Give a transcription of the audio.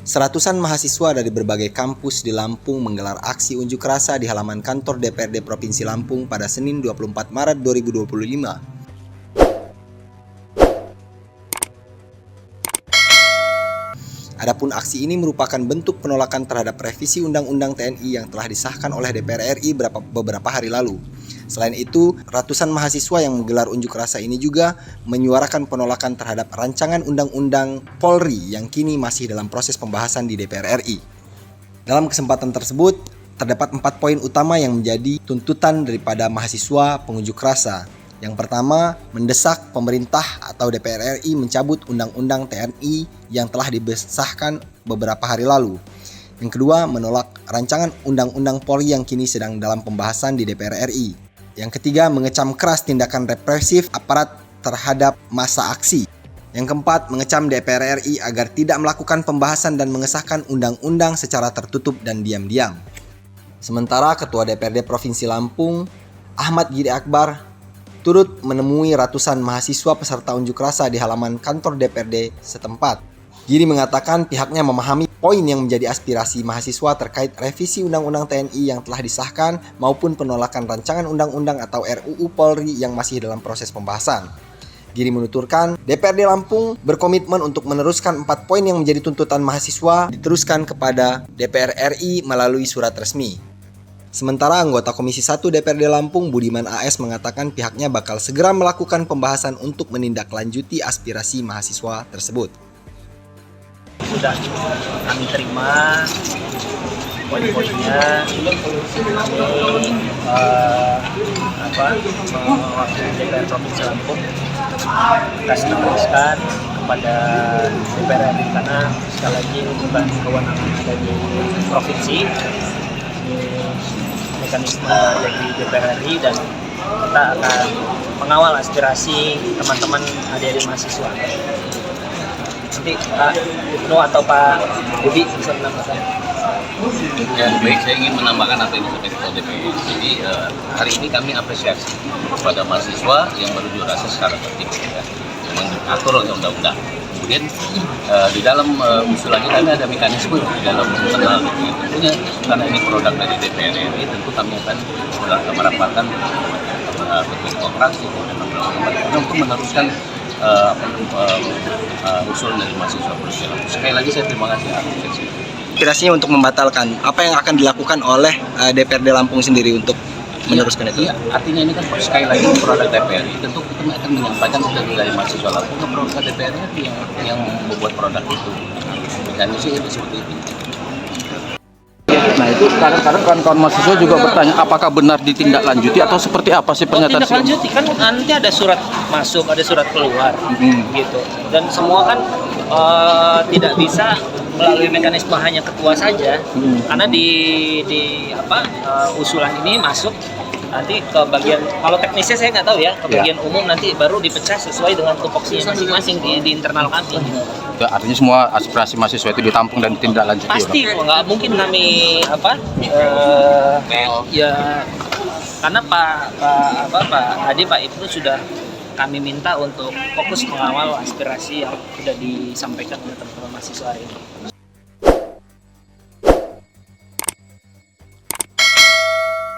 Seratusan mahasiswa dari berbagai kampus di Lampung menggelar aksi unjuk rasa di halaman kantor DPRD Provinsi Lampung pada Senin 24 Maret 2025. Adapun aksi ini merupakan bentuk penolakan terhadap revisi Undang-Undang TNI yang telah disahkan oleh DPR RI beberapa hari lalu. Selain itu, ratusan mahasiswa yang menggelar unjuk rasa ini juga menyuarakan penolakan terhadap rancangan Undang-Undang Polri yang kini masih dalam proses pembahasan di DPR RI. Dalam kesempatan tersebut, terdapat 4 poin utama yang menjadi tuntutan daripada mahasiswa pengunjuk rasa. Yang pertama, mendesak pemerintah atau DPR RI mencabut Undang-Undang TNI yang telah disahkan beberapa hari lalu. Yang kedua, menolak rancangan Undang-Undang Polri yang kini sedang dalam pembahasan di DPR RI. Yang ketiga, mengecam keras tindakan represif aparat terhadap massa aksi. Yang keempat, mengecam DPR RI agar tidak melakukan pembahasan dan mengesahkan undang-undang secara tertutup dan diam-diam. Sementara Ketua DPRD Provinsi Lampung, Ahmad Giri Akbar, turut menemui ratusan mahasiswa peserta unjuk rasa di halaman kantor DPRD setempat. Giri mengatakan pihaknya memahami poin yang menjadi aspirasi mahasiswa terkait revisi Undang-Undang TNI yang telah disahkan maupun penolakan rancangan undang-undang atau RUU Polri yang masih dalam proses pembahasan. Giri menuturkan, DPRD Lampung berkomitmen untuk meneruskan 4 poin yang menjadi tuntutan mahasiswa diteruskan kepada DPR RI melalui surat resmi. Sementara anggota Komisi 1 DPRD Lampung Budiman AS mengatakan pihaknya bakal segera melakukan pembahasan untuk menindaklanjuti aspirasi mahasiswa tersebut. Sudah kami terima poin-poinnya, mewakili DPR Provinsi Lampung kita teruskan kepada DPR RI karena sekali lagi bukan kewenangan dari provinsi, mekanisme dari DPR RI dan kita akan mengawal aspirasi teman-teman adik-adik mahasiswa. Nanti Pak Ibnu atau Pak Budi bisa menambahkan. Ya, baik, saya ingin menambahkan apa yang disampaikan oleh DPR. Jadi hari ini kami apresiasi kepada mahasiswa yang berunjuk rasa secara tertib, ya, mengatur oleh undang-undang. Kemudian di dalam usulannya kami ada mekanisme di dalam internal. Tentunya karena ini produk dari DPR RI, tentu kami akan merapatkan ketua fraksi untuk meneruskan usul dari mahasiswa berusia. Sekali lagi saya terima kasih apresiasi. Aspirasinya untuk membatalkan, apa yang akan dilakukan oleh DPRD Lampung sendiri untuk meneruskan itu? Iya, artinya ini kan sekali lagi produk DPR RI, tentu kita akan menyampaikan dari mahasiswa Lampung ke produk DPR RI yang membuat produk itu. Mekanisme itu seperti itu. Nah itu kadang-kadang kawan-kawan mahasiswa juga bertanya apakah benar ditindaklanjuti atau seperti apa sih pernyataan Tindak lanjuti kan nanti ada surat masuk, ada surat keluar, gitu. Dan semua kan tidak bisa melalui mekanisme hanya ketua saja, karena usulan ini masuk nanti ke bagian, kalau teknisnya saya nggak tahu ya, ke bagian umum nanti baru dipecah sesuai dengan tupoksinya masing-masing di internal kami. Artinya semua aspirasi mahasiswa itu ditampung dan ditindaklanjuti. Pasti nggak mungkin kami karena Pak Ibnu sudah kami minta untuk fokus mengawal aspirasi yang sudah disampaikan oleh teman-teman mahasiswa hari ini.